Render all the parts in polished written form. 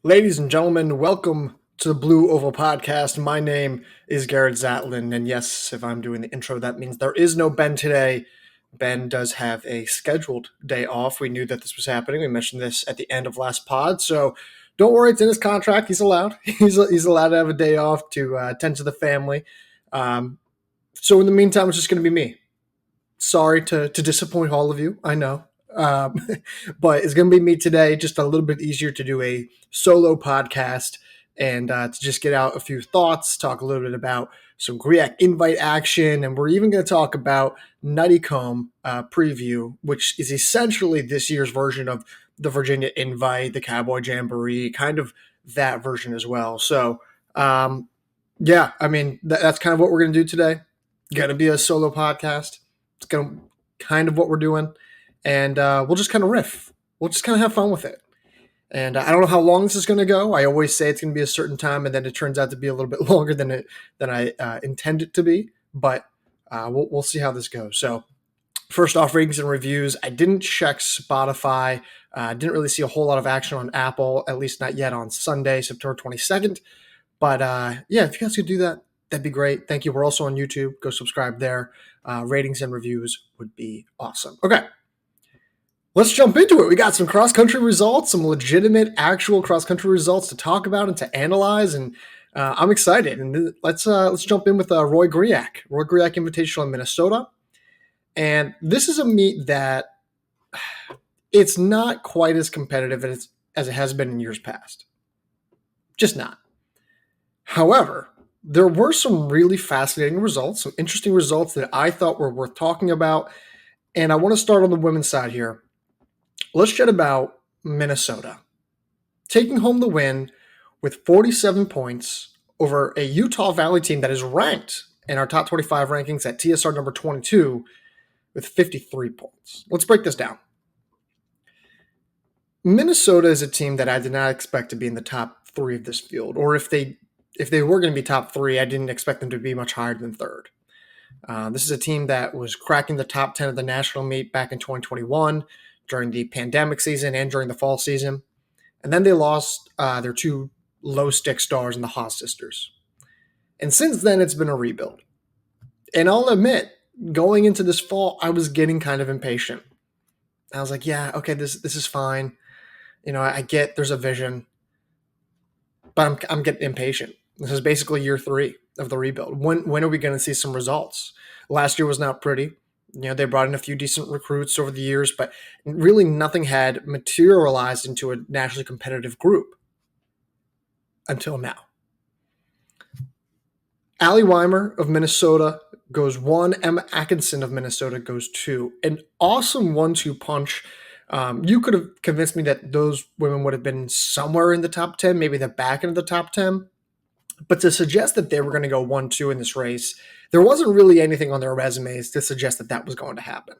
Ladies and gentlemen, welcome to the Blue Oval Podcast. My name is Garrett Zatlin, and yes, if I'm doing the intro, that means there is no Ben today. Ben does have a scheduled day off. We knew that this was happening. We mentioned this at the end of last pod, so don't worry, it's in his contract. He's allowed. He's allowed to have a day off to attend to the family. So in the meantime, it's just going to be me. Sorry to disappoint all of you. I know. Um, but it's going to be me today, just a little bit easier to do a solo podcast and to just get out a few thoughts, talk a little bit about some Griak invite action, and we're even going to talk about Nuttycombe preview, which is essentially this year's version of the Virginia invite, the Cowboy Jamboree, kind of that version as well. So, yeah, I mean, that's kind of what we're going to do today. Going to be a solo podcast. It's going to kind of what we're doing. And we'll just kind of riff. We'll just kind of have fun with it. And I don't know how long this is going to go. I always say it's going to be a certain time, and then it turns out to be a little bit longer than I intend it to be. But we'll see how this goes. So first off, ratings and reviews. I didn't check Spotify. Didn't really see a whole lot of action on Apple, at least not yet on Sunday, September 22nd. But yeah, if you guys could do that, that'd be great. Thank you. We're also on YouTube. Go subscribe there. Ratings and reviews would be awesome. Okay. Let's jump into it. We got some cross-country results, some legitimate, actual cross-country results to talk about and to analyze, and I'm excited. And let's jump in with Roy Griak Invitational in Minnesota. And this is a meet that it's not quite as competitive as it has been in years past. Just not. However, there were some really fascinating results, some interesting results that I thought were worth talking about. And I want to start on the women's side here. Let's chat about Minnesota taking home the win with 47 points over a Utah Valley team that is ranked in our top 25 rankings at TSR number 22 with 53 points. Let's break this down. Minnesota is a team that I did not expect to be in the top three of this field, or if they were going to be top three, I didn't expect them to be much higher than third. This is a team that was cracking the top 10 of the national meet back in 2021 during the pandemic season and during the fall season. And then they lost their two low-stick stars in the Haas sisters. And since then, it's been a rebuild. And I'll admit, going into this fall, I was getting kind of impatient. I was like, yeah, okay, this is fine. You know, I get there's a vision, but I'm getting impatient. This is basically year 3 of the rebuild. When are we going to see some results? Last year was not pretty. You know, they brought in a few decent recruits over the years, but really nothing had materialized into a nationally competitive group until now. Allie Weimer of Minnesota goes 1. Emma Atkinson of Minnesota goes 2. An awesome 1-2 punch. You could have convinced me that those women would have been somewhere in the top 10, maybe the back end of the top 10. But to suggest that they were going to go 1-2 in this race, there wasn't really anything on their resumes to suggest that that was going to happen.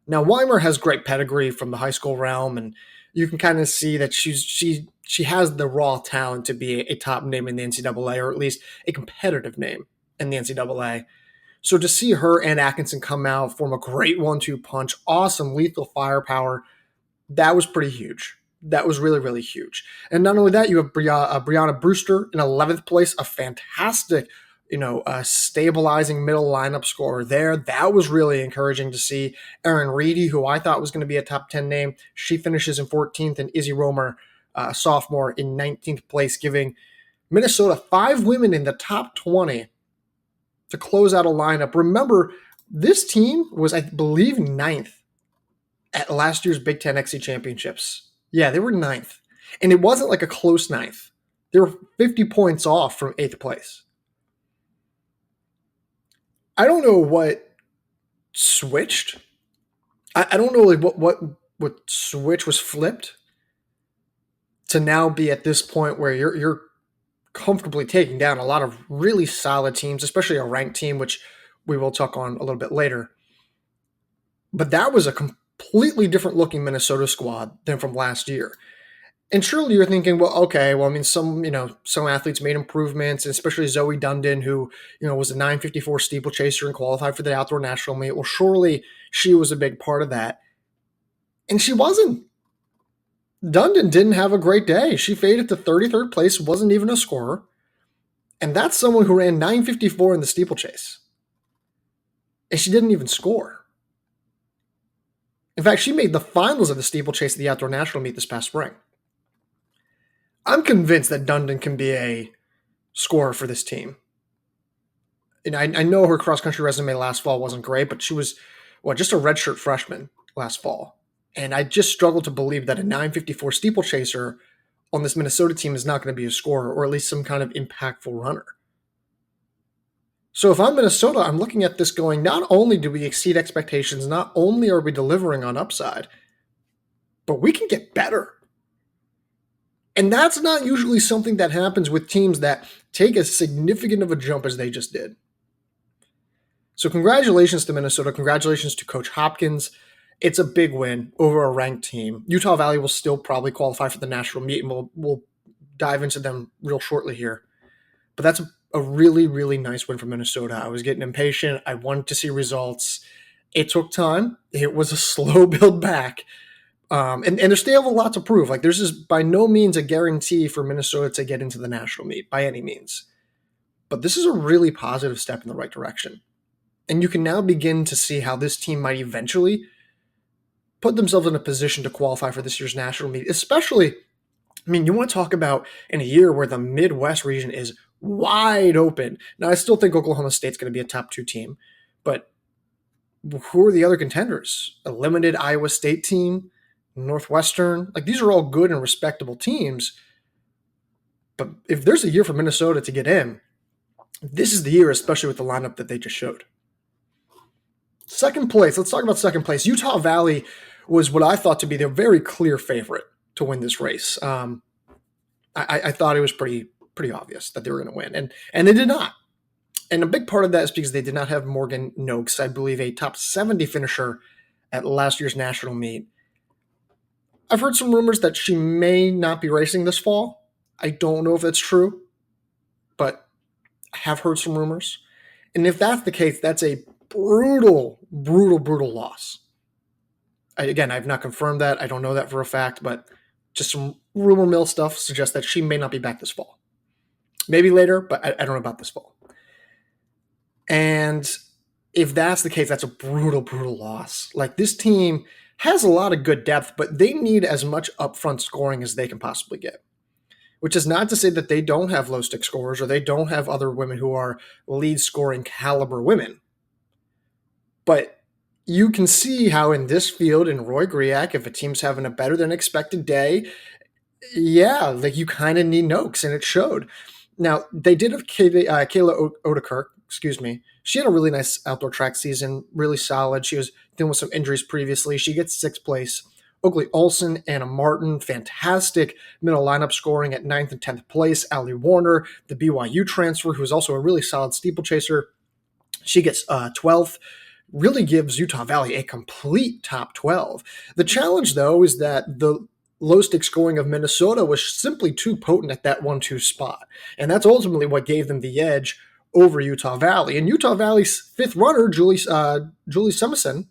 Now, Weimer has great pedigree from the high school realm, and you can kind of see that she has the raw talent to be a top name in the NCAA, or at least a competitive name in the NCAA. So to see her and Atkinson come out, form a great 1-2 punch, awesome lethal firepower, that was pretty huge. That was really, really huge. And not only that, you have Brianna Brewster in 11th place, a fantastic, stabilizing middle lineup scorer there. That was really encouraging to see. Erin Reedy, who I thought was going to be a top 10 name, she finishes in 14th, and Izzy Romer, sophomore, in 19th place, giving Minnesota 5 women in the top 20 to close out a lineup. Remember, this team was, I believe, 9th at last year's Big Ten XC Championships. Yeah, they were 9th. And it wasn't like a close 9th. They were 50 points off from 8th place. I don't know what switched. I don't know what switch was flipped to now be at this point where you're comfortably taking down a lot of really solid teams, especially a ranked team, which we will talk on a little bit later. But that was a completely different looking Minnesota squad than from last year. And surely you're thinking, well, okay, well, I mean, some athletes made improvements, and especially Zoe Dundon, who, was a 954 steeplechaser and qualified for the outdoor national meet. Well, surely she was a big part of that. And she wasn't. Dundon didn't have a great day. She faded to 33rd place, wasn't even a scorer. And that's someone who ran 9:54 in the steeplechase. And she didn't even score. In fact, she made the finals of the steeplechase at the Outdoor National Meet this past spring. I'm convinced that Dundon can be a scorer for this team. And I know her cross-country resume last fall wasn't great, but she was, just a redshirt freshman last fall. And I just struggle to believe that a 9:54 steeplechaser on this Minnesota team is not going to be a scorer, or at least some kind of impactful runner. So if I'm Minnesota, I'm looking at this going, not only do we exceed expectations, not only are we delivering on upside, but we can get better. And that's not usually something that happens with teams that take as significant of a jump as they just did. So congratulations to Minnesota. Congratulations to Coach Hopkins. It's a big win over a ranked team. Utah Valley will still probably qualify for the national meet, and we'll dive into them real shortly here. But that's a really, really nice win for Minnesota. I was getting impatient. I wanted to see results. It took time. It was a slow build back. And they still have a lot to prove. Like, there's just by no means a guarantee for Minnesota to get into the national meet by any means. But this is a really positive step in the right direction. And you can now begin to see how this team might eventually put themselves in a position to qualify for this year's national meet, especially, you want to talk about in a year where the Midwest region is wide open. Now, I still think Oklahoma State's going to be a top 2 team, but who are the other contenders? A limited Iowa State team, Northwestern, these are all good and respectable teams. But if there's a year for Minnesota to get in, this is the year, especially with the lineup that they just showed. Second place, let's talk about second place. Utah Valley was what I thought to be the very clear favorite to win this race. I thought it was pretty obvious that they were going to win, and they did not. And a big part of that is because they did not have Morgan Noakes, I believe a top 70 finisher at last year's national meet. I've heard some rumors that she may not be racing this fall. I don't know if that's true, but I have heard some rumors. And if that's the case, that's a brutal loss. I've not confirmed that. I don't know that for a fact, but just some rumor mill stuff suggests that she may not be back this fall. Maybe later, but I don't know about this fall. And if that's the case, that's a brutal loss. This team has a lot of good depth, but they need as much upfront scoring as they can possibly get. Which is not to say that they don't have low stick scorers or they don't have other women who are lead scoring caliber women. But you can see how in this field, in Roy Griak, if a team's having a better than expected day, you kind of need Noakes, and it showed. Now, they did have Kayla Odekirk, She had a really nice outdoor track season, really solid. She was dealing with some injuries previously. She gets 6th place. Oakley Olson, Anna Martin, fantastic middle lineup scoring at 9th and 10th place. Allie Warner, the BYU transfer, who is also a really solid steeplechaser. She gets 12th. Really gives Utah Valley a complete top 12. The challenge, though, is that the low stick scoring of Minnesota was simply too potent at that 1-2 spot. And that's ultimately what gave them the edge over Utah Valley. And Utah Valley's 5th runner, Julie Sumsian,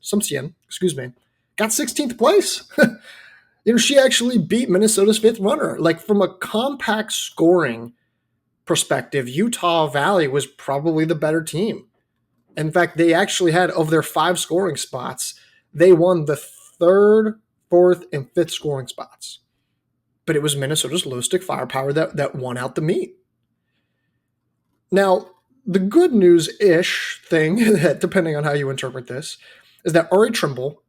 got 16th place. She actually beat Minnesota's 5th runner. From a compact scoring perspective, Utah Valley was probably the better team. In fact, they actually had, of their 5 scoring spots, they won the 3rd, 4th, and 5th scoring spots. But it was Minnesota's low stick firepower that won out the meet. Now, the good news-ish thing, depending on how you interpret this, is that Ari Trimble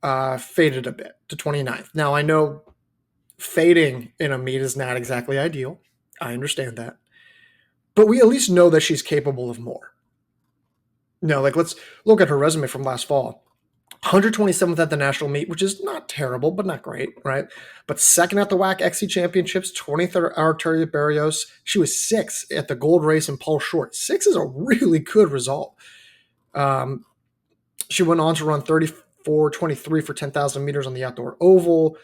faded a bit to 29th. Now, I know fading in a meet is not exactly ideal. I understand that. But we at least know that she's capable of more. Let's look at her resume from last fall. 127th at the national meet, which is not terrible, but not great, right? But 2nd at the WAC XC Championships, 23rd at Arteria Barrios. She was 6th at the gold race in Paul Short. 6 is a really good result. She went on to run 34:23 for 10,000 meters on the outdoor oval.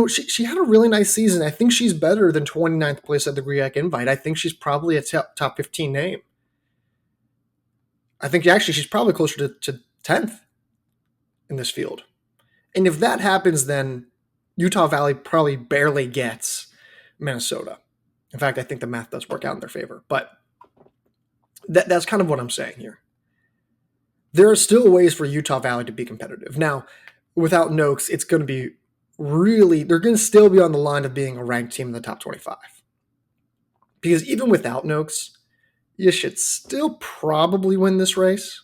She had a really nice season. I think she's better than 29th place at the Griak Invite. I think she's probably a top 15 name. I think actually she's probably closer to 10th in this field. And if that happens, then Utah Valley probably barely gets Minnesota. In fact, I think the math does work out in their favor. But that's kind of what I'm saying here. There are still ways for Utah Valley to be competitive. Now, without Noakes, it's going to be they're going to still be on the line of being a ranked team in the top 25. Because even without Noakes, you should still probably win this race.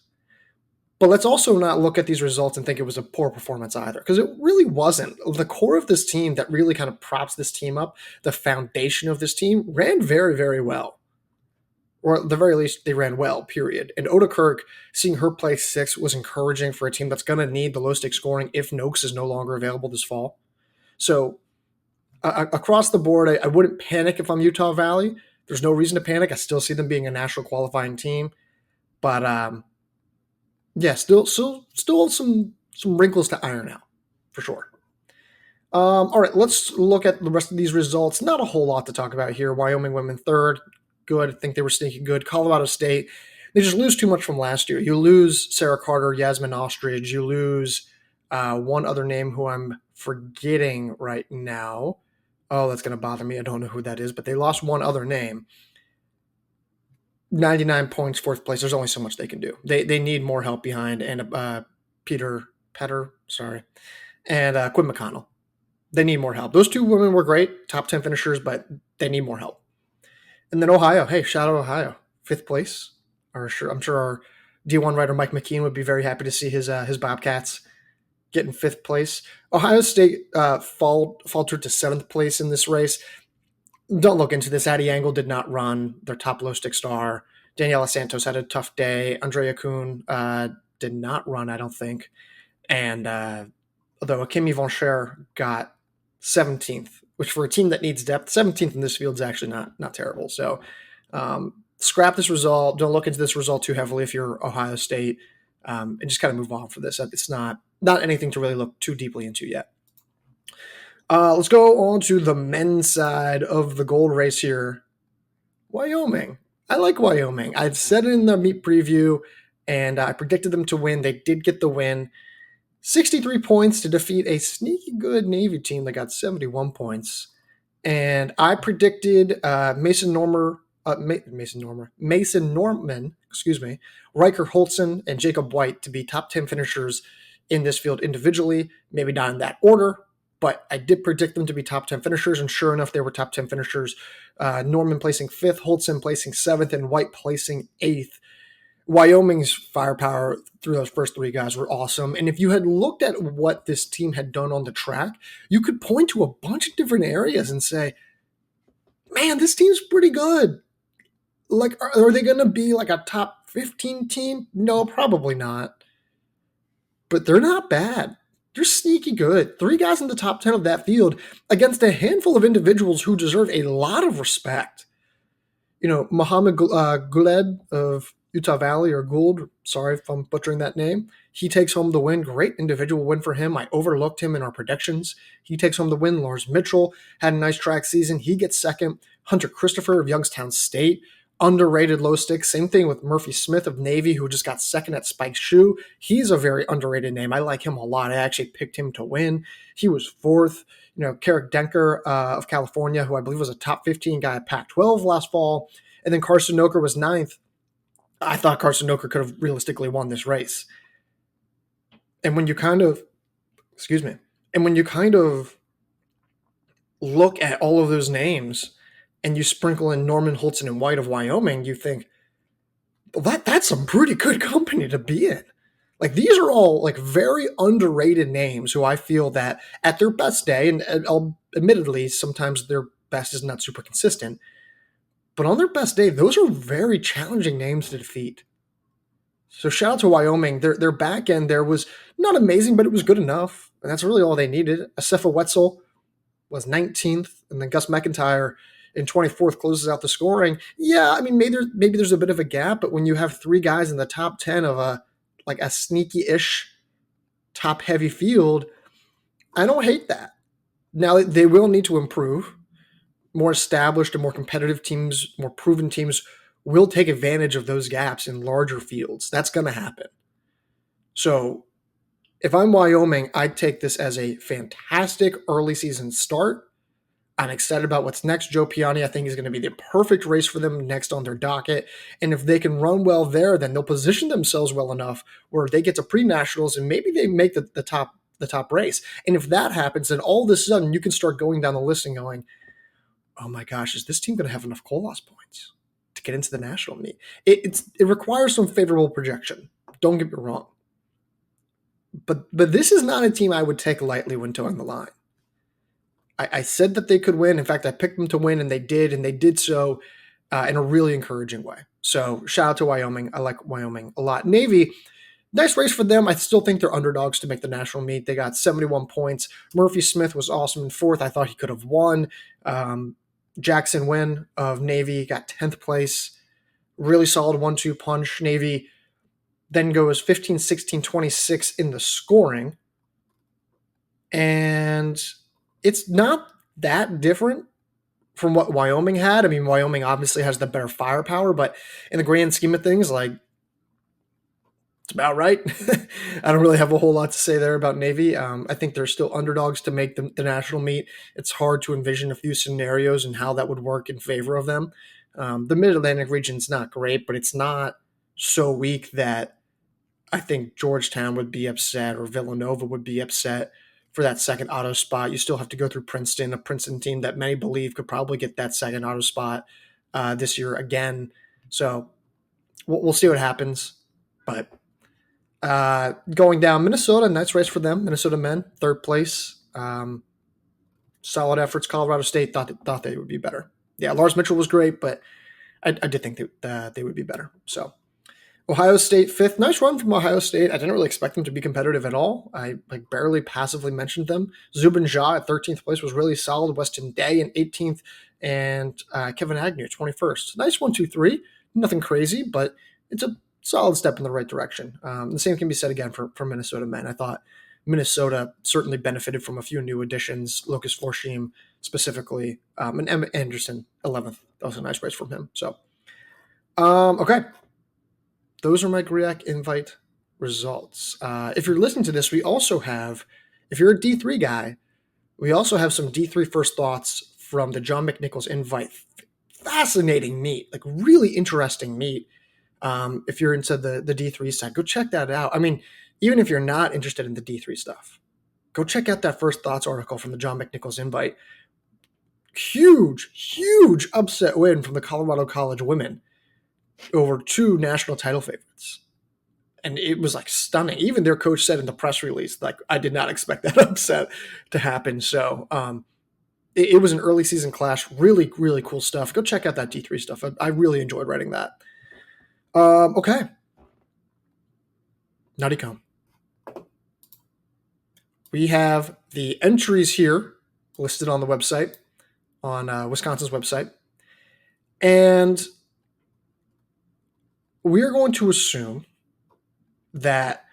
But let's also not look at these results and think it was a poor performance either, because it really wasn't. The core of this team that really kind of props this team up, the foundation of this team, ran very, very well. Or at the very least, they ran well, period. And Oda Kirk, seeing her play 6 was encouraging for a team that's going to need the low-stake scoring if Noakes is no longer available this fall. So across the board, I wouldn't panic if I'm Utah Valley. There's no reason to panic. I still see them being a national qualifying team. But yeah, still some wrinkles to iron out, for sure. All right, let's look at the rest of these results. Not a whole lot to talk about here. Wyoming women 3rd. Good. I think they were sneaky good. Colorado State, they just lose too much from last year. You lose Sarah Carter, Yasmin Ostrich. You lose one other name who I'm forgetting right now. Oh, that's going to bother me. I don't know who that is, but they lost one other name. 99 points, 4th place. There's only so much they can do. They need more help behind, and Petter, and Quinn McConnell. They need more help. Those two women were great, top 10 finishers, but they need more help. And then Ohio. Hey, shout out Ohio. 5th place. I'm sure our D1 writer Mike McKean would be very happy to see his Bobcats getting 5th place. Ohio State faltered to 7th place in this race. Don't look into this. Addie Angle did not run. Their top low-stick star. Daniela Santos had a tough day. Andrea Kuhn did not run, I don't think. And although Akimi Von Scher got 17th, which for a team that needs depth, 17th in this field is actually not terrible. So scrap this result. Don't look into this result too heavily if you're Ohio State, and just kind of move on for this. It's not anything to really look too deeply into yet. Let's go on to the men's side of the gold race here. Wyoming. I like Wyoming. I've said it in the meet preview, and I predicted them to win. They did get the win. 63 points to defeat a sneaky good Navy team that got 71 points. And I predicted Mason Norman, Riker Holtzen, and Jacob White to be top 10 finishers in this field individually. Maybe not in that order, but I did predict them to be top 10 finishers, and sure enough, they were top 10 finishers. Norman placing 5th, Holtzen placing 7th, and White placing 8th. Wyoming's firepower through those first 3 guys were awesome. And if you had looked at what this team had done on the track, you could point to a bunch of different areas and say, man, this team's pretty good. Like, are they going to be like a top 15 team? No, probably not. But they're not bad. They're sneaky good. 3 guys in the top 10 of that field against a handful of individuals who deserve a lot of respect. You know, Mohammed Guled of Utah Valley, or Gould, sorry if I'm butchering that name. He takes home the win. Great individual win for him. I overlooked him in our predictions. He takes home the win. Lars Mitchell had a nice track season. He gets 2nd. Hunter Christopher of Youngstown State, underrated low stick. Same thing with Murphy Smith of Navy, who just got 2nd at Spike Shoe. He's a very underrated name. I like him a lot. I actually picked him to win. He was 4th. You know, Carrick Denker of California, who I believe was a top 15 guy at Pac-12 last fall. And then Carson Noker was 9th. I thought Carson Noker could have realistically won this race. And when you kind of look at all of those names and you sprinkle in Norman, Holtzen, and White of Wyoming, you think, well, that's some pretty good company to be in. Like, these are all like very underrated names who I feel that at their best day, and admittedly, sometimes their best is not super consistent, but on their best day, those are very challenging names to defeat. So shout out to Wyoming. Their back end there was not amazing, but it was good enough. And that's really all they needed. Asefa Wetzel was 19th, and then Gus McIntyre in 24th closes out the scoring. Yeah, I mean, maybe there's a bit of a gap, but when you have 3 guys in the top 10 of a sneaky-ish top-heavy field, I don't hate that. Now, they will need to improve. More established and more competitive teams, more proven teams will take advantage of those gaps in larger fields. That's going to happen. So If I'm Wyoming, I'd take this as a fantastic early season start. I'm excited about what's next. Joe Piani, I think, is going to be the perfect race for them next on their docket. And if they can run well there, then they'll position themselves well enough where they get to pre-nationals and maybe they make the top race. And if that happens, then all of a sudden you can start going down the list and going, oh my gosh, is this team going to have enough Colas points to get into the national meet? It requires some favorable projection. Don't get me wrong. But this is not a team I would take lightly when towing the line. I said that they could win. In fact, I picked them to win, and they did so in a really encouraging way. So shout out to Wyoming. I like Wyoming a lot. Navy, nice race for them. I still think they're underdogs to make the national meet. They got 71 points. Murphy Smith was awesome in fourth. I thought he could have won. Jackson Wynn of Navy got 10th place. Really solid 1-2 punch. Navy then goes 15, 16, 26 in the scoring. And it's not that different from what Wyoming had. I mean, Wyoming obviously has the better firepower, but in the grand scheme of things, like, it's about right. I don't really have a whole lot to say there about Navy. I think they're still underdogs to make the national meet. It's hard to envision a few scenarios and how that would work in favor of them. The Mid-Atlantic region's not great, but it's not so weak that I think Georgetown would be upset or Villanova would be upset for that second auto spot. You still have to go through Princeton, a Princeton team that many believe could probably get that second auto spot this year again. So we'll see what happens. But going down, Minnesota, nice race for them. Minnesota men, third place. Solid efforts. Colorado State thought they would be better. Yeah, Lars Mitchell was great, but I did think that they would be better. So Ohio State, fifth. Nice run from Ohio State. I didn't really expect them to be competitive at all. I barely passively mentioned them. Zubin Jha at 13th place was really solid. Weston Day in 18th, and Kevin Agnew 21st. Nice 1, 2, 3. Nothing crazy, but it's a solid step in the right direction. The same can be said again for Minnesota men. I thought Minnesota certainly benefited from a few new additions. Lucas Forsheim specifically, and Emmett Anderson 11th. That was a nice race from him. So, okay. Those are my Griak invite results. If you're listening to this, we also have, if you're a D3 guy, we also have some D3 first thoughts from the John McNichols invite. Fascinating meet, like really interesting meet. If you're into the D3 side, go check that out. I mean, even if you're not interested in the D3 stuff, go check out that first thoughts article from the John McNichols invite. Huge upset win from the Colorado College women over 2 national title favorites. And it was like stunning. Even their coach said in the press release, like, I did not expect that upset to happen. So it was an early season clash. Really, really cool stuff. Go check out that D3 stuff. I really enjoyed writing that. Okay. Nuttycombe. We have the entries here listed on the website, on Wisconsin's website. And we're going to assume that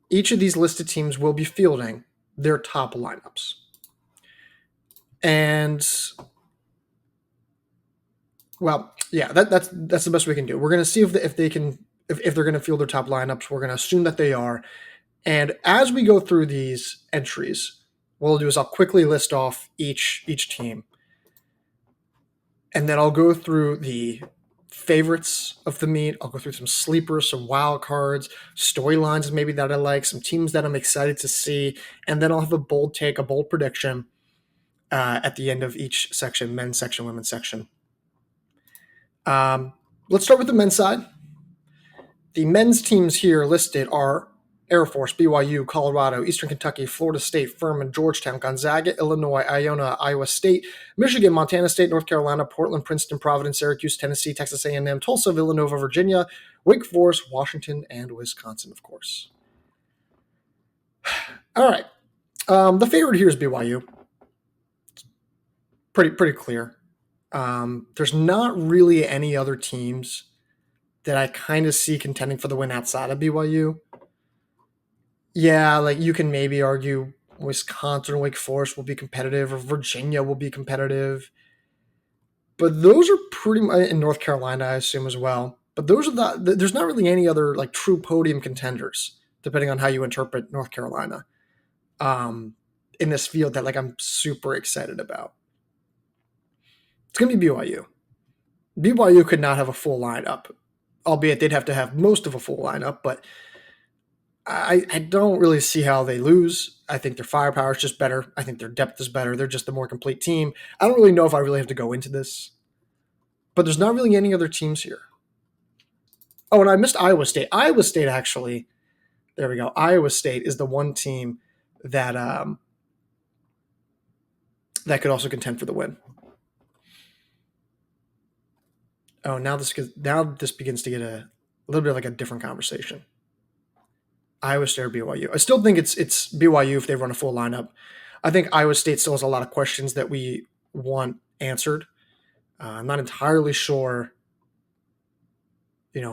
each of these listed teams will be fielding their top lineups. And, well, yeah, that's the best we can do. We're going to see if they're going to field their top lineups. We're going to assume that they are. And as we go through these entries, what I'll do is I'll quickly list off each team. And then I'll go through the favorites of the meet. I'll go through some sleepers, some wild cards, storylines maybe that I like, some teams that I'm excited to see, and then I'll have a bold take, a bold prediction at the end of each section, men's section, women's section. Let's start with the men's side. The men's teams here listed are Air Force, BYU, Colorado, Eastern Kentucky, Florida State, Furman, Georgetown, Gonzaga, Illinois, Iona, Iowa State, Michigan, Montana State, North Carolina, Portland, Princeton, Providence, Syracuse, Tennessee, Texas A&M, Tulsa, Villanova, Virginia, Wake Forest, Washington, and Wisconsin, of course. All right. The favorite here is BYU. It's pretty clear. There's not really any other teams that I kind of see contending for the win outside of BYU. Yeah, like you can maybe argue Wisconsin or Wake Forest will be competitive, or Virginia will be competitive. But those are pretty much in North Carolina, I assume, as well. But those are there's not really any other like true podium contenders depending on how you interpret North Carolina, in this field that like I'm super excited about. It's going to be BYU. BYU could not have a full lineup, albeit they'd have to have most of a full lineup, but I don't really see how they lose. I think their firepower is just better. I think their depth is better. They're just a more complete team. I don't really know if I really have to go into this, but there's not really any other teams here. Oh, and I missed Iowa State. Iowa State, actually, there we go. Iowa State is the one team that that could also contend for the win. Oh, now this begins to get a little bit like a different conversation. Iowa State or BYU. I still think it's BYU if they run a full lineup. I think Iowa State still has a lot of questions that we want answered. I'm not entirely sure,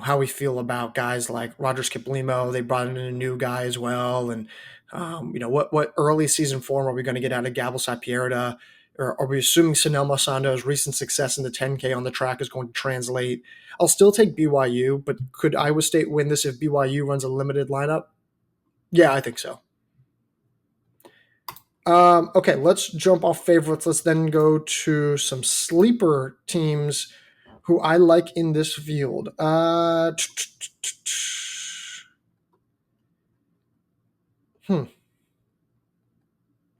how we feel about guys like Roger Skiplimo. They brought in a new guy as well, and what early season form are we going to get out of Gabel Sapierda? Or are we assuming Sanel Masando's recent success in the 10K on the track is going to translate? I'll still take BYU, but could Iowa State win this if BYU runs a limited lineup? Yeah, I think so. Okay, let's jump off favorites. Let's then go to some sleeper teams who I like in this field.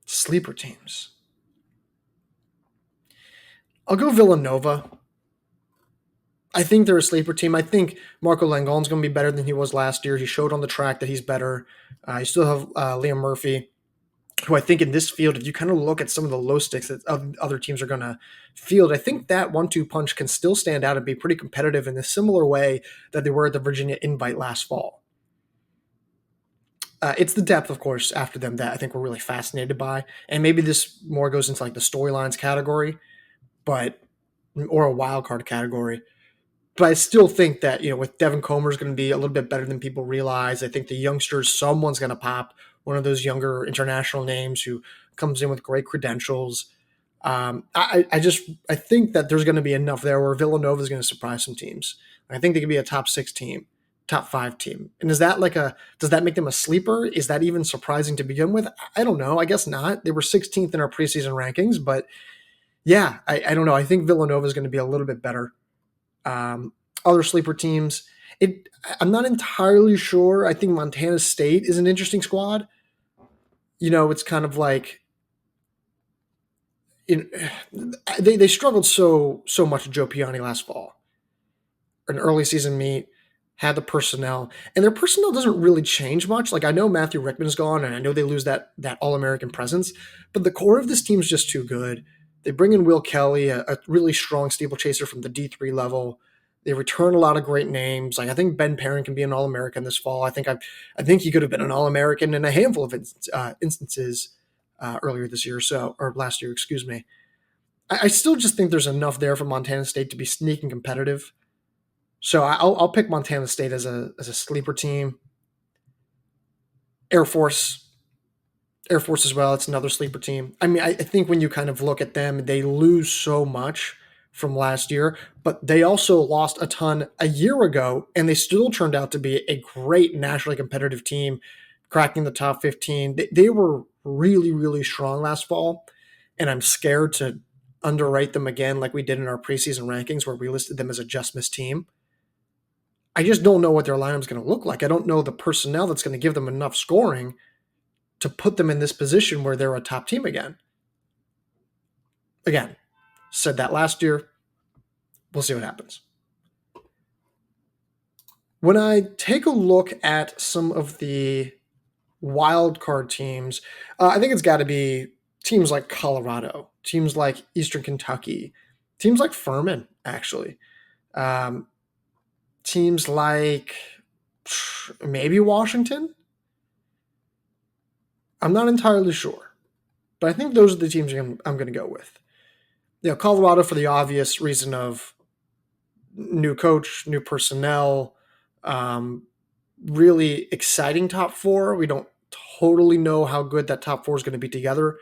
Sleeper teams. I'll go Villanova. I think they're a sleeper team. I think Marco Langon's going to be better than he was last year. He showed on the track that he's better. You still have Liam Murphy, who I think in this field, if you kind of look at some of the low sticks that other teams are going to field, I think that 1-2 punch can still stand out and be pretty competitive in a similar way that they were at the Virginia Invite last fall. It's the depth, of course, after them that I think we're really fascinated by. And maybe this more goes into like the storylines category, or a wild card category. But I still think that, with Devin Comer is going to be a little bit better than people realize. I think the youngsters, someone's going to pop, one of those younger international names who comes in with great credentials. I think that there's going to be enough there where Villanova is going to surprise some teams. I think they could be a top 6 team, top 5 team. And does that make them a sleeper? Is that even surprising to begin with? I don't know. I guess not. They were 16th in our preseason rankings, but yeah, I don't know. I think Villanova is going to be a little bit better. Other sleeper teams, I'm not entirely sure. I think Montana State is an interesting squad. It's kind of like they struggled so much with Joe Piani last fall. An early season meet, had the personnel, and their personnel doesn't really change much. Like I know Matthew Rickman's gone, and I know they lose that All-American presence, but the core of this team is just too good. They bring in Will Kelly, a really strong steeplechaser from the D3 level. They return a lot of great names. Like I think Ben Perrin can be an All-American this fall. I think he could have been an All-American in a handful of instances earlier this year, or last year, excuse me. I still just think there's enough there for Montana State to be sneaking competitive. So I'll pick Montana State as a sleeper team. Air Force as well. It's another sleeper team. I mean, I think when you kind of look at them, they lose so much from last year, but they also lost a ton a year ago, and they still turned out to be a great nationally competitive team, cracking the top 15. They were really, really strong last fall, and I'm scared to underrate them again like we did in our preseason rankings where we listed them as a just-miss team. I just don't know what their lineup is going to look like. I don't know the personnel that's going to give them enough scoring to put them in this position where they're a top team again. Again, said that last year. We'll see what happens. When I take a look at some of the wild card teams, I think it's got to be teams like Colorado, teams like Eastern Kentucky, teams like Furman, actually. Teams like maybe Washington. I'm not entirely sure, but I think those are the teams I'm going to go with. Colorado for the obvious reason of new coach, new personnel, really exciting top 4. We don't totally know how good that top 4 is going to be together.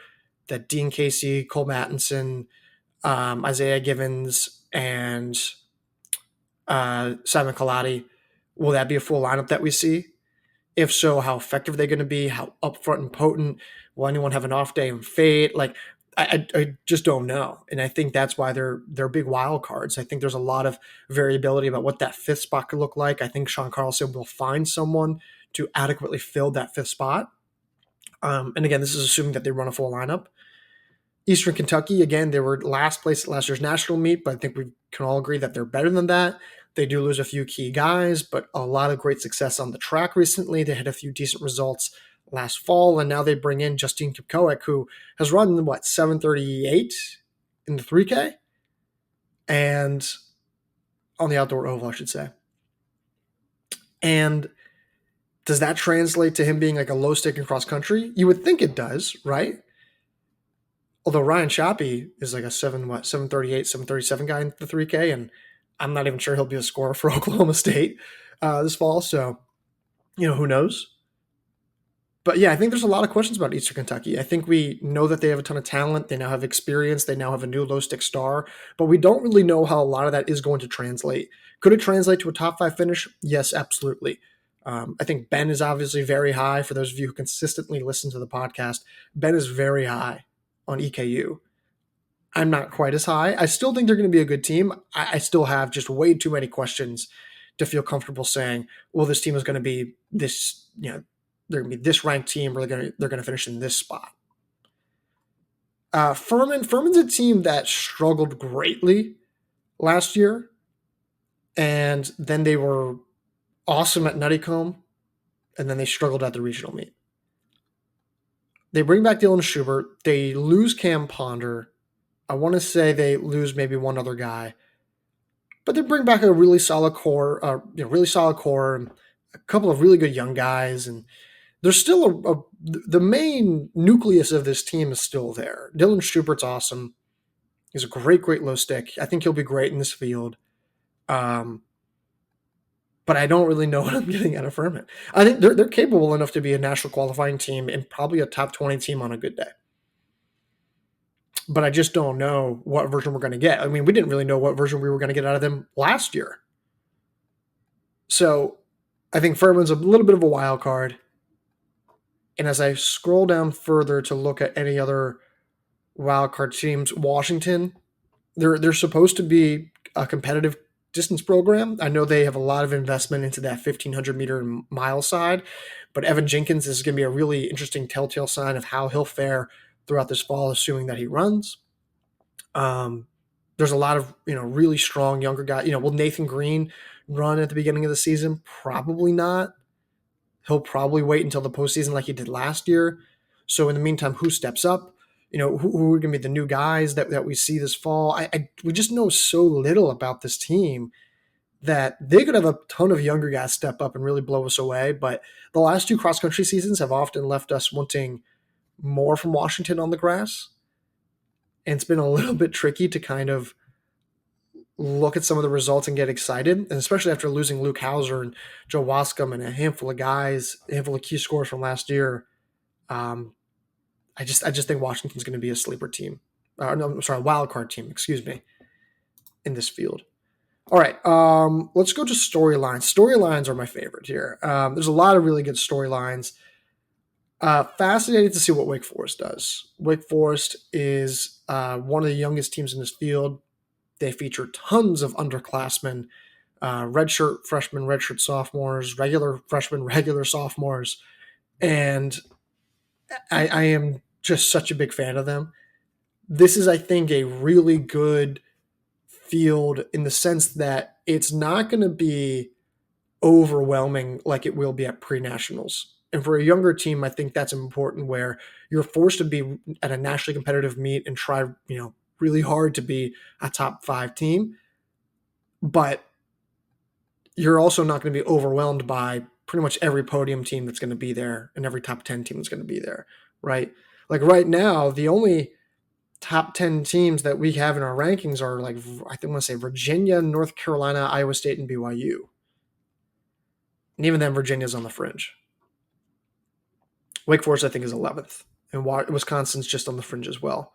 That Dean Casey, Cole Mattinson, Isaiah Givens, and Simon Kaladi. Will that be a full lineup that we see? If so, how effective are they going to be? How upfront and potent? Will anyone have an off day and fade? Like, I just don't know. And I think that's why they're big wild cards. I think there's a lot of variability about what that fifth spot could look like. I think Sean Carlson will find someone to adequately fill that fifth spot. And again, this is assuming that they run a full lineup. Eastern Kentucky, again, they were last place at last year's national meet, but I think we can all agree that they're better than that. They do lose a few key guys, but a lot of great success on the track recently. They had a few decent results last fall, and now they bring in Justine Kipkoek, who has run, 738 in the 3K? And on the outdoor oval, I should say. And does that translate to him being like a low stick in cross country? You would think it does, right? Although Ryan Chappie is like a 738, 737 guy in the 3K, and I'm not even sure he'll be a scorer for Oklahoma State this fall. So, who knows? But yeah, I think there's a lot of questions about Eastern Kentucky. I think we know that they have a ton of talent. They now have experience. They now have a new low stick star, but we don't really know how a lot of that is going to translate. Could it translate to a top 5 finish? Yes, absolutely. I think Ben is obviously very high. For those of you who consistently listen to the podcast, Ben is very high on EKU. I'm not quite as high. I still think they're going to be a good team. I still have just way too many questions to feel comfortable saying, well, this team is going to be this, they're going to be this ranked team, or they're going to finish in this spot. Furman's a team that struggled greatly last year, and then they were awesome at Nuttycombe, and then they struggled at the regional meet. They bring back Dylan Schubert. They lose Cam Ponder. I want to say they lose maybe one other guy, but they bring back a really solid core, and a couple of really good young guys, and there's still the main nucleus of this team is still there. Dylan Schubert's awesome. He's a great low stick. I think he'll be great in this field. But I don't really know what I'm getting out of Furman. I think they're capable enough to be a national qualifying team and probably a top 20 team on a good day. But I just don't know what version we're going to get. I mean, we didn't really know what version we were going to get out of them last year. So I think Furman's a little bit of a wild card. And as I scroll down further to look at any other wild card teams, Washington, they're supposed to be a competitive distance program. I know they have a lot of investment into that 1,500 meter and mile side, but Evan Jenkins is going to be a really interesting telltale sign of how he'll fare throughout this fall, assuming that he runs. There's a lot of really strong younger guys. Will Nathan Green run at the beginning of the season? Probably not. He'll probably wait until the postseason like he did last year. So in the meantime, who steps up? Who are going to be the new guys that we see this fall? We just know so little about this team that they could have a ton of younger guys step up and really blow us away. But the last 2 cross-country seasons have often left us wanting more from Washington on the grass. And it's been a little bit tricky to kind of look at some of the results and get excited, and especially after losing Luke Hauser and Joe Wascom and a handful of key scores from last year. I just think Washington's going to be a sleeper team. Wild card team, excuse me, in this field. All right, let's go to storylines. Storylines are my favorite here. There's a lot of really good storylines. Fascinating to see what Wake Forest does. Wake Forest is one of the youngest teams in this field. They feature tons of underclassmen, redshirt freshmen, redshirt sophomores, regular freshmen, regular sophomores, and I am just such a big fan of them. This is, I think, a really good field in the sense that it's not going to be overwhelming like it will be at pre-nationals. And for a younger team, I think that's important, where you're forced to be at a nationally competitive meet and try, really hard to be a top 5 team. But you're also not going to be overwhelmed by pretty much every podium team that's going to be there and every top 10 team that's going to be there, right? Like right now, the only top 10 teams that we have in our rankings are I want to say Virginia, North Carolina, Iowa State, and BYU. And even then, Virginia's on the fringe. Wake Forest, I think, is 11th, and Wisconsin's just on the fringe as well.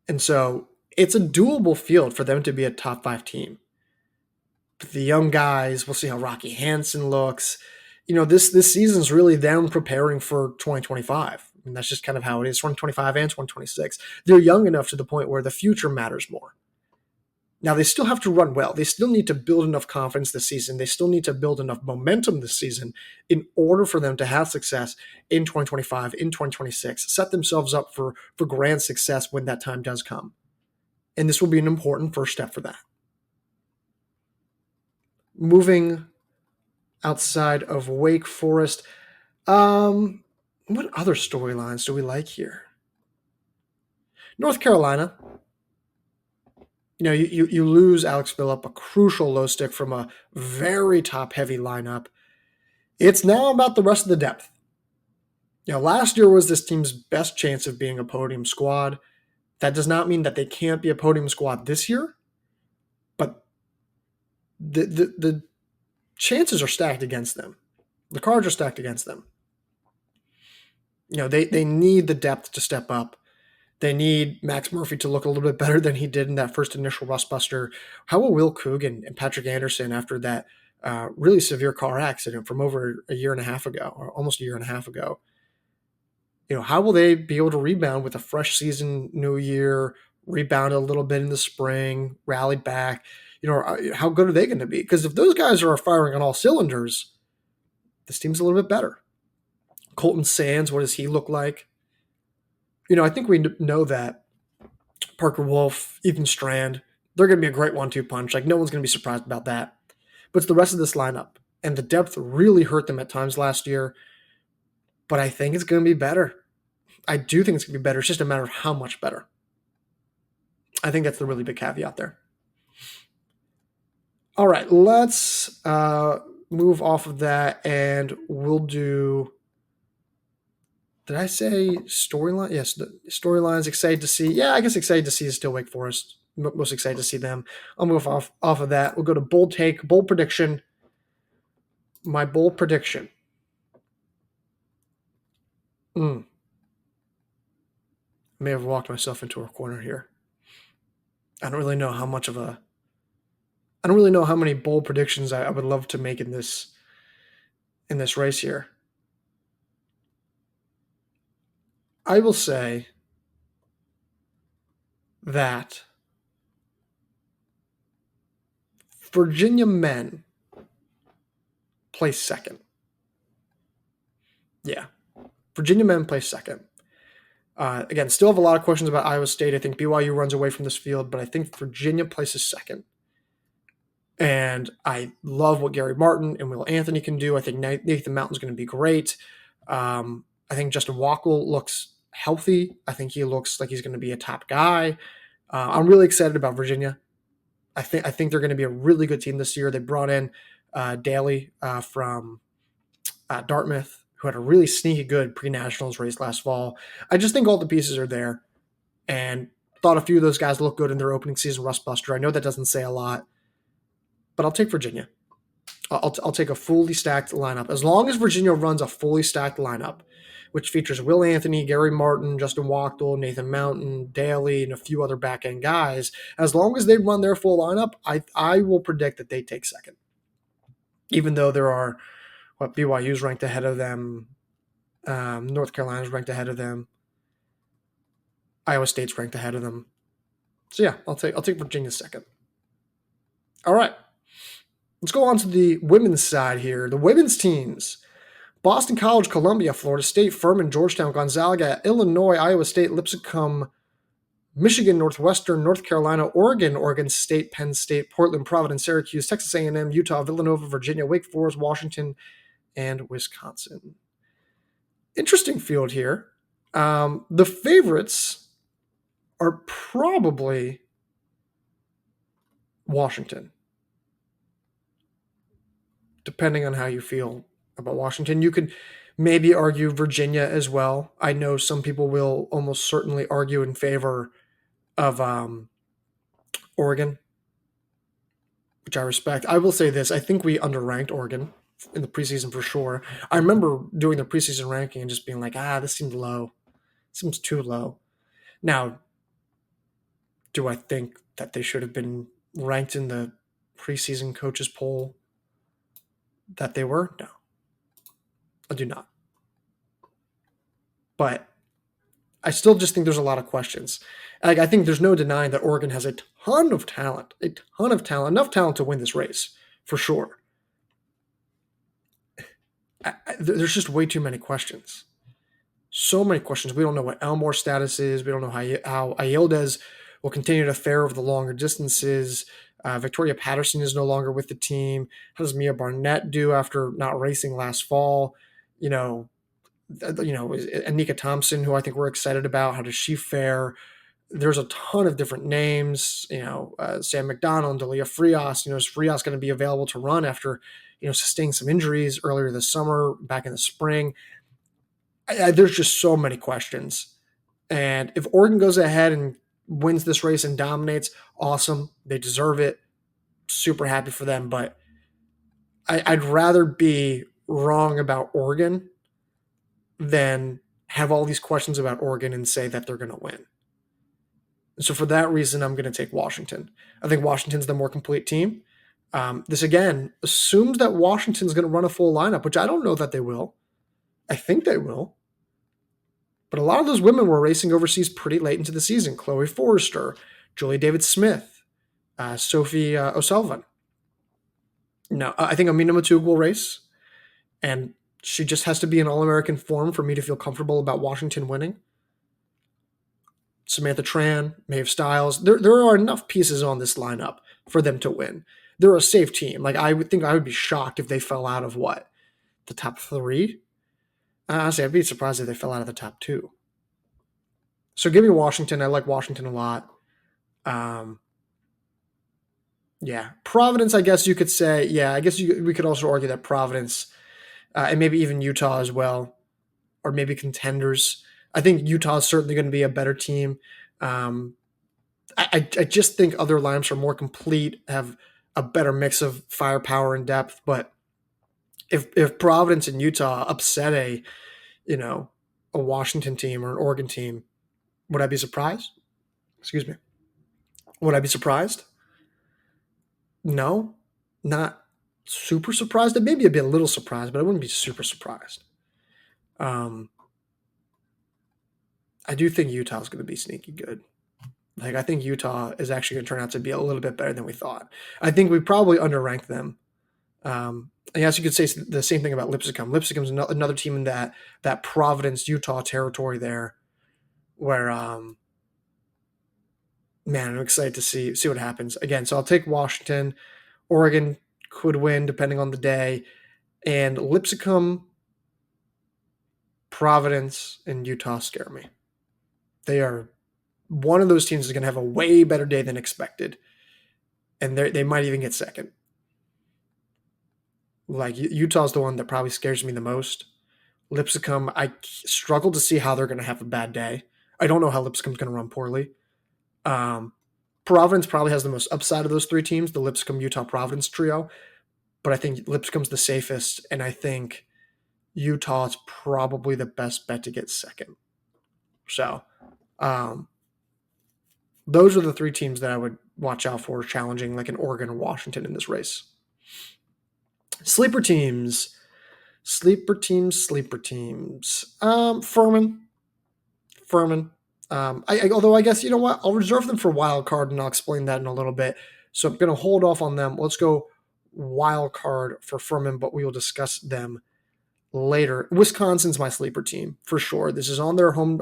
And so it's a doable field for them to be a top 5 team. But the young guys, we'll see how Rocky Hansen looks. this season is really them preparing for 2025. And that's just kind of how it is, 2025 and 2026. They're young enough to the point where the future matters more. Now, they still have to run well. They still need to build enough confidence this season. They still need to build enough momentum this season in order for them to have success in 2025, in 2026, set themselves up for grand success when that time does come. And this will be an important first step for that. Moving outside of Wake Forest, what other storylines do we like here? North Carolina. You lose Alex Phillip, a crucial low stick from a very top-heavy lineup. It's now about the rest of the depth. Last year was this team's best chance of being a podium squad. That does not mean that they can't be a podium squad this year, but the chances are stacked against them. The cards are stacked against them. They need the depth to step up. They need Max Murphy to look a little bit better than he did in that first initial rust buster. How will Will Coogan and Patrick Anderson, after that really severe car accident from over a year and a half ago, or almost a year and a half ago, how will they be able to rebound with a fresh season, new year, rebound a little bit in the spring, rallied back? How good are they going to be? Because if those guys are firing on all cylinders, this team's a little bit better. Colton Sands, what does he look like? I think we know that Parker Wolf, Ethan Strand, they're going to be a great 1-2 punch. Like, no one's going to be surprised about that. But it's the rest of this lineup. And the depth really hurt them at times last year. But I think it's going to be better. I do think it's going to be better. It's just a matter of how much better. I think that's the really big caveat there. All right, let's move off of that, and we'll do... Did I say storyline? Yes, the storylines. Excited to see. Yeah, I guess excited to see is still Wake Forest. Most excited to see them. I'll move off of that. We'll go to bold take, bold prediction. My bold prediction. May have walked myself into a corner here. I don't really know how many bold predictions I would love to make in this race here. I will say that Virginia men place second. Yeah. Virginia men place second. Again, still have a lot of questions about Iowa State. I think BYU runs away from this field, but I think Virginia places second. And I love what Gary Martin and Will Anthony can do. I think Nathan Mountain's going to be great. I think Justin Wackel looks healthy. I think he looks like he's going to be a top guy. I'm really excited about Virginia. I think they're going to be a really good team this year. They brought in Daly from Dartmouth, who had a really sneaky good pre-nationals race last fall. I just think all the pieces are there, and thought a few of those guys look good in their opening season rust buster. I know that doesn't say a lot, but I'll take Virginia. I'll take a fully stacked lineup. As long as Virginia runs a fully stacked lineup, which features Will Anthony, Gary Martin, Justin Wachtel, Nathan Mountain, Daly, and a few other back-end guys, as long as they run their full lineup, I will predict that they take second. Even though there are, BYU's ranked ahead of them, North Carolina's ranked ahead of them, Iowa State's ranked ahead of them. So yeah, I'll take Virginia second. All right. Let's go on to the women's side here. The women's teams: Boston College, Columbia, Florida State, Furman, Georgetown, Gonzaga, Illinois, Iowa State, Lipscomb, Michigan, Northwestern, North Carolina, Oregon State, Penn State, Portland, Providence, Syracuse, Texas A&M, Utah, Villanova, Virginia, Wake Forest, Washington, and Wisconsin. Interesting field here. The favorites are probably Washington, depending on how you feel about Washington. You could maybe argue Virginia as well. I know some people will almost certainly argue in favor of Oregon, which I respect. I will say this. I think we underranked Oregon in the preseason for sure. I remember doing the preseason ranking and just being like, this seems low. Seems too low. Now, do I think that they should have been ranked in the preseason coaches poll that they were? No. I do not. But I still just think there's a lot of questions. Like, I think there's no denying that Oregon has a ton of talent, enough talent to win this race, for sure. There's just way too many questions. So many questions. We don't know what Elmore's status is. We don't know how Ayildez will continue to fare over the longer distances. Victoria Patterson is no longer with the team. How does Mia Barnett do after not racing last fall? Anika Thompson, who I think we're excited about. How does she fare? There's a ton of different names. Sam McDonald and Delia Frias. Is Frias going to be available to run after sustaining some injuries earlier this summer, back in the spring? There's just so many questions. And if Oregon goes ahead and wins this race and dominates, awesome. They deserve it. Super happy for them. But I'd rather be wrong about Oregon than have all these questions about Oregon and say that they're going to win. So for that reason, I'm going to take Washington. I think Washington's the more complete team. This, again, assumes that Washington's going to run a full lineup, which I don't know that they will. I think they will. But a lot of those women were racing overseas pretty late into the season. Chloe Forrester, Julie David-Smith, Sophie O'Sullivan. No, I think Amina Matug will race, and she just has to be in All-American form for me to feel comfortable about Washington winning. Samantha Tran, Maeve Styles. There are enough pieces on this lineup for them to win. They're a safe team. Like, I would be shocked if they fell out of the top 3? Honestly, I'd be surprised if they fell out of the top 2. So give me Washington. I like Washington a lot. Yeah. Providence, I guess you could say. Yeah, I guess we could also argue that Providence and maybe even Utah as well, or maybe contenders. I think Utah is certainly going to be a better team. I just think other lineups are more complete, have a better mix of firepower and depth. But if Providence and Utah upset a Washington team or an Oregon team, would I be surprised? Excuse me. Would I be surprised? No, not super surprised. Maybe a little surprised, but I wouldn't be super surprised. I do think Utah is going to be sneaky good. Like, I think Utah is actually going to turn out to be a little bit better than we thought. I think we probably underranked them. I guess you could say the same thing about Lipscomb. Lipscomb's another team in that Providence, Utah territory there, where man, I'm excited to see what happens. Again, so I'll take Washington. Oregon could win depending on the day, and Lipscomb, Providence, and Utah scare me. They are one of those teams is going to have a way better day than expected, and they might even get second. Like, Utah's the one that probably scares me the most. Lipscomb, I struggle to see how they're going to have a bad day. I don't know how Lipscomb's going to run poorly. Providence probably has the most upside of those 3 teams, the Lipscomb, Utah, Providence trio. But I think Lipscomb's the safest, and I think Utah is probably the best bet to get second. So, those are the 3 teams that I would watch out for challenging like an Oregon or Washington in this race. Sleeper teams. Furman. Although I guess, you know what? I'll reserve them for wild card, and I'll explain that in a little bit. So I'm going to hold off on them. Let's go wild card for Furman, but we will discuss them later. Wisconsin's my sleeper team for sure. This is on their home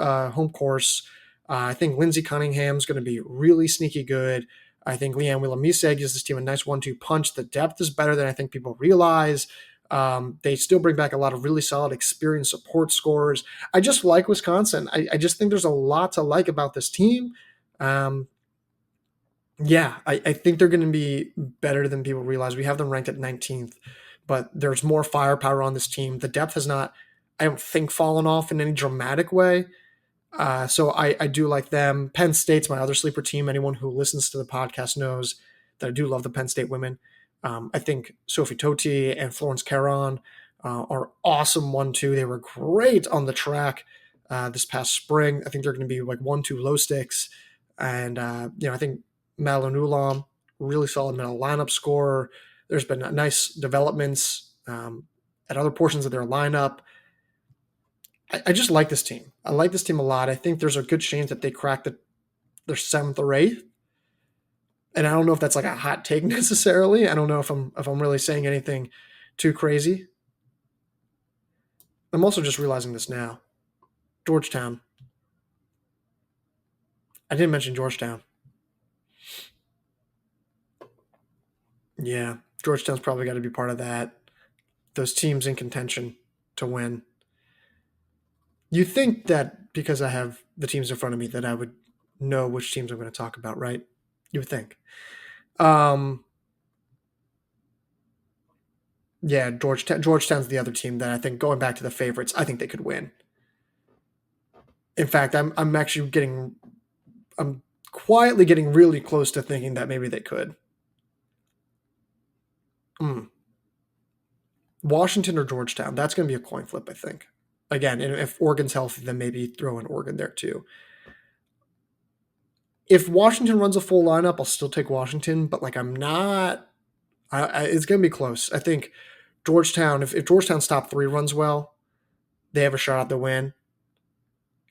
course. I think Lindsey Cunningham's going to be really sneaky good. I think Leanne Wheeler-Miseg gives this team a nice 1-2 punch. The depth is better than I think people realize. They still bring back a lot of really solid experienced support scorers. I just like Wisconsin. I just think there's a lot to like about this team. I think they're going to be better than people realize. We have them ranked at 19th, but there's more firepower on this team. The depth has not, I don't think, fallen off in any dramatic way. So I do like them. Penn State's my other sleeper team. Anyone who listens to the podcast knows that I do love the Penn State women. I think Sophie Toti and Florence Caron are awesome 1-2. They were great on the track this past spring. I think they're going to be like 1-2 low sticks. And, I think Madeline Ulam, really solid middle lineup scorer. There's been nice developments at other portions of their lineup. I just like this team. I like this team a lot. I think there's a good chance that they crack their 7th or 8th. And I don't know if that's like a hot take necessarily. I don't know if I'm really saying anything too crazy. I'm also just realizing this now. Georgetown. I didn't mention Georgetown. Yeah, Georgetown's probably got to be part of that. Those teams in contention to win. You think that because I have the teams in front of me that I would know which teams I'm going to talk about, right? You would think. Yeah, Georgetown's the other team that I think, going back to the favorites, I think they could win. In fact, I'm quietly getting really close to thinking that maybe they could. Washington or Georgetown, that's going to be a coin flip, I think. Again, if Oregon's healthy, then maybe throw in Oregon there too. If Washington runs a full lineup, I'll still take Washington, but like I'm not. It's going to be close. I think Georgetown, if Georgetown's top 3 runs well, they have a shot at the win.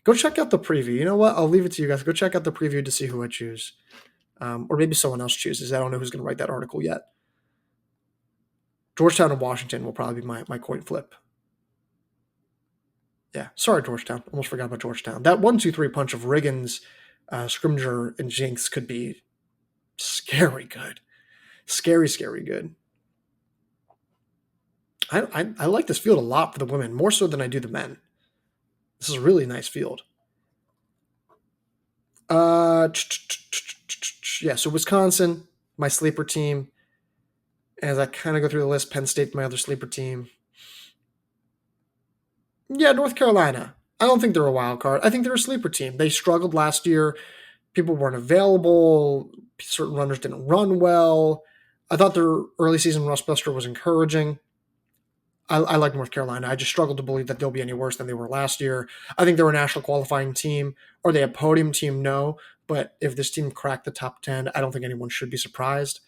Go check out the preview. You know what? I'll leave it to you guys. Go check out the preview to see who I choose. Or maybe someone else chooses. I don't know who's going to write that article yet. Georgetown and Washington will probably be my coin flip. Yeah, sorry, Georgetown. Almost forgot about Georgetown. That 1-2-3 punch of Riggins, Scrimger, and Jinx could be scary good. Scary good. I like this field a lot for the women, more so than I do the men. This is a really nice field. Yeah, so Wisconsin, my sleeper team. As I kind of go through the list, Penn State, my other sleeper team. Yeah, North Carolina. I don't think they're a wild card. I think they're a sleeper team. They struggled last year. People weren't available. Certain runners didn't run well. I thought their early season rust buster was encouraging. I like North Carolina. I just struggle to believe that they'll be any worse than they were last year. I think they're a national qualifying team. Are they a podium team? No. But if this team cracked the top 10, I don't think anyone should be surprised.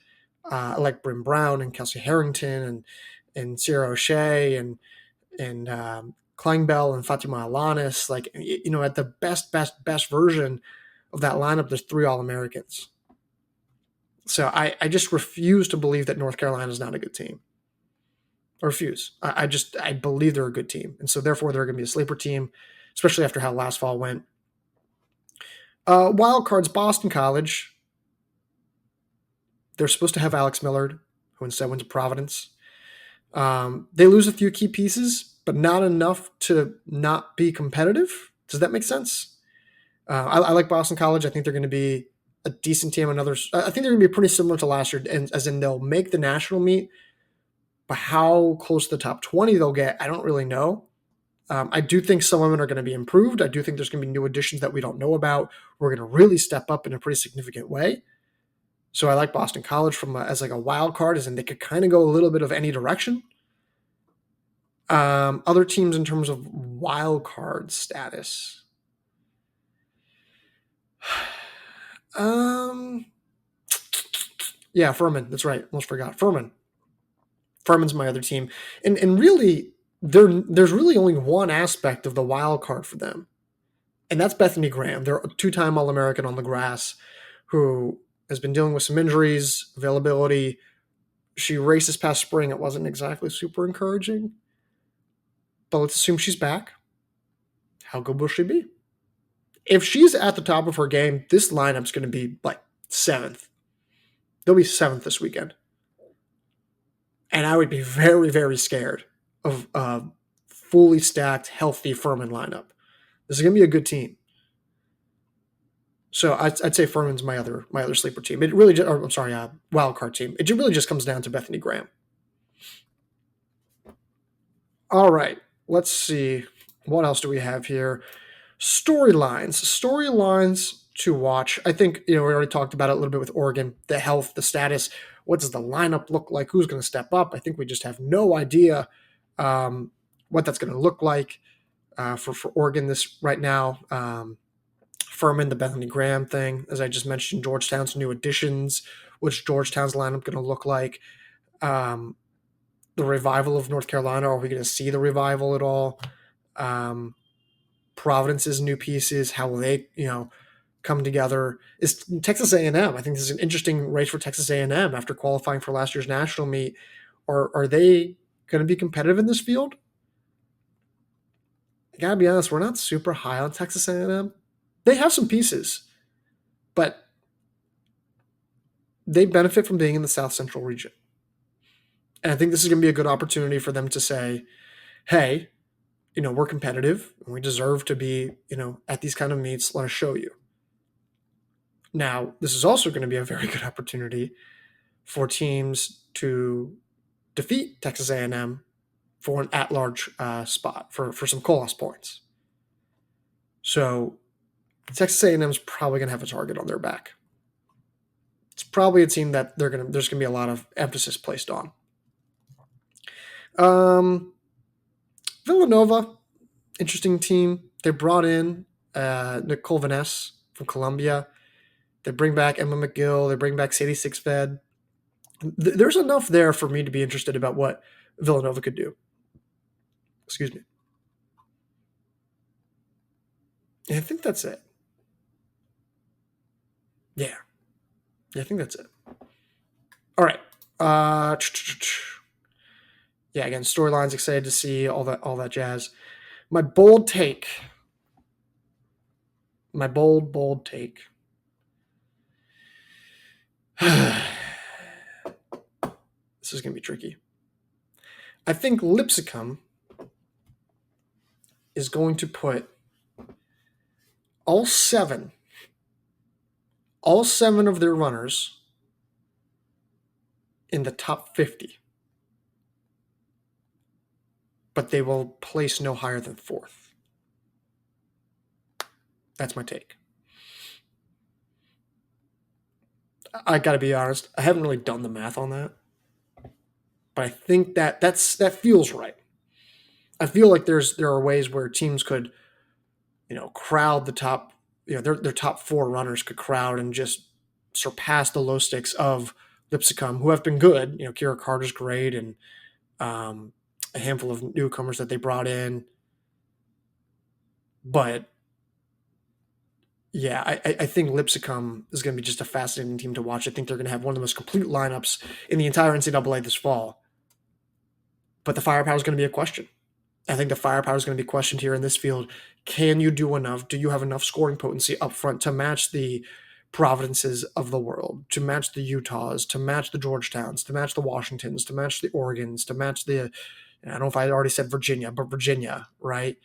I like Bryn Brown and Kelsey Harrington and Sierra O'Shea and Kleinbell and Fatima Alanis. Like, you know, at the best version of that lineup, there's 3 All-Americans. So I just refuse to believe that North Carolina is not a good team. I refuse. I believe they're a good team. And so therefore they're going to be a sleeper team, especially after how last fall went. Wildcards, Boston College. They're supposed to have Alex Millard, who instead went to Providence. They lose a few key pieces, but not enough to not be competitive. Does that make sense? I like Boston College. I think they're going to be a decent team. I think they're going to be pretty similar to last year, and as in they'll make the national meet. But how close to the top 20 they'll get, I don't really know. I do think some of them are going to be improved. I do think there's going to be new additions that we don't know about. We're going to really step up in a pretty significant way. So I like Boston College as like a wild card, as in they could kind of go a little bit of any direction. Other teams in terms of wild card status. Yeah, Furman. That's right. Almost forgot. Furman's my other team. And really, there's really only one aspect of the wild card for them. And that's Bethany Graham. They're a 2-time All-American on the grass who has been dealing with some injuries, availability. She raced this past spring. It wasn't exactly super encouraging. But let's assume she's back. How good will she be? If she's at the top of her game, this lineup's going to be like 7th. They'll be 7th this weekend. And I would be very, very scared of a fully stacked, healthy Furman lineup. This is going to be a good team. So I'd say Furman's my other sleeper team. It really, wild card team. It really just comes down to Bethany Graham. All right, let's see. What else do we have here? Storylines to watch. I think, we already talked about it a little bit with Oregon, the health, the status. What does the lineup look like? Who's going to step up? I think we just have no idea what that's going to look like for Oregon this right now. Furman, the Bethany Graham thing, as I just mentioned, Georgetown's new additions, which Georgetown's lineup going to look like. The revival of North Carolina. Are we going to see the revival at all? Providence's new pieces, how will they, come together? Is Texas A&M? I think this is an interesting race for Texas A&M after qualifying for last year's national meet. Are they going to be competitive in this field? I gotta be honest, we're not super high on Texas A&M. They have some pieces, but they benefit from being in the South Central region. And I think this is going to be a good opportunity for them to say, hey, we're competitive and we deserve to be, at these kind of meets. Let us show you. Now, this is also going to be a very good opportunity for teams to defeat Texas A&M for an at-large spot for some Colas points. So Texas A&M is probably going to have a target on their back. It's probably a team that there's going to be a lot of emphasis placed on. Villanova, interesting team. They brought in Nicole Vaness from Columbia. They bring back Emma McGill. They bring back Sadie Sixfed. There's enough there for me to be interested about what Villanova could do. Excuse me. Yeah, I think that's it. Yeah, I think that's it. All right. Yeah, again, storylines, excited to see all that jazz. My bold take. My bold take. This is going to be tricky. I think Lipscomb is going to put all seven of their runners in the top 50. But they will place no higher than 4th. That's my take. I got to be honest, I haven't really done the math on that. But I think that feels right. I feel like there are ways where teams could, crowd the top, their top 4 runners could crowd and just surpass the low sticks of Lipscomb, who have been good. Kira Carter's great, and a handful of newcomers that they brought in. But yeah, I think Lipscomb is going to be just a fascinating team to watch. I think they're going to have one of the most complete lineups in the entire NCAA this fall. But the firepower is going to be a question. I think the firepower is going to be questioned here in this field. Can you do enough? Do you have enough scoring potency up front to match the Providences of the world, to match the Utahs, to match the Georgetowns, to match the Washingtons, to match the Oregons, to match the, I don't know if I already said Virginia, but Virginia, right?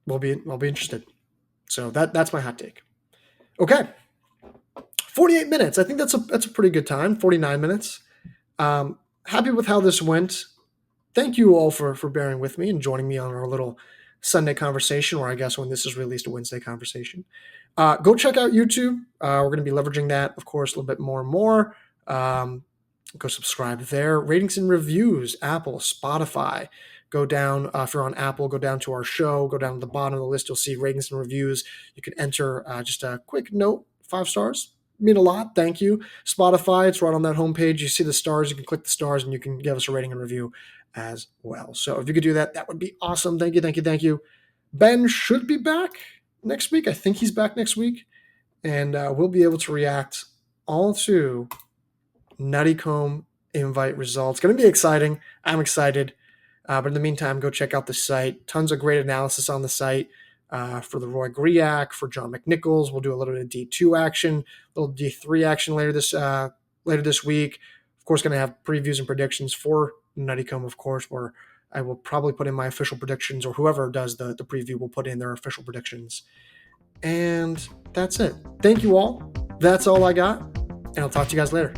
I'll be interested. So that's my hot take. Okay. 48 minutes. I think that's a pretty good time. 49 minutes. Happy with how this went. Thank you all for bearing with me and joining me on our little Sunday conversation, or I guess when this is released, a Wednesday conversation. Go check out YouTube. We're going to be leveraging that, of course, a little bit more and more. Go subscribe there. Ratings and reviews, Apple, Spotify. Go down, if you're on Apple, go down to our show. Go down to the bottom of the list. You'll see ratings and reviews. You can enter just a quick note, 5 stars. Mean a lot. Thank you. Spotify, it's right on that homepage. You see the stars. You can click the stars and you can give us a rating and review as well. So if you could do that, that would be awesome. Thank you. Ben should be back next week. I think he's back next week. And we'll be able to react all to Nuttycombe invite results. Going to be exciting. I'm excited. But in the meantime, go check out the site. Tons of great analysis on the site. For the Roy Griak, for John McNichols. We'll do a little bit of D2 action, a little D3 action later this week. Of course, going to have previews and predictions for Nuttycombe, of course, where I will probably put in my official predictions, or whoever does the preview will put in their official predictions. And that's it. Thank you all. That's all I got, and I'll talk to you guys later.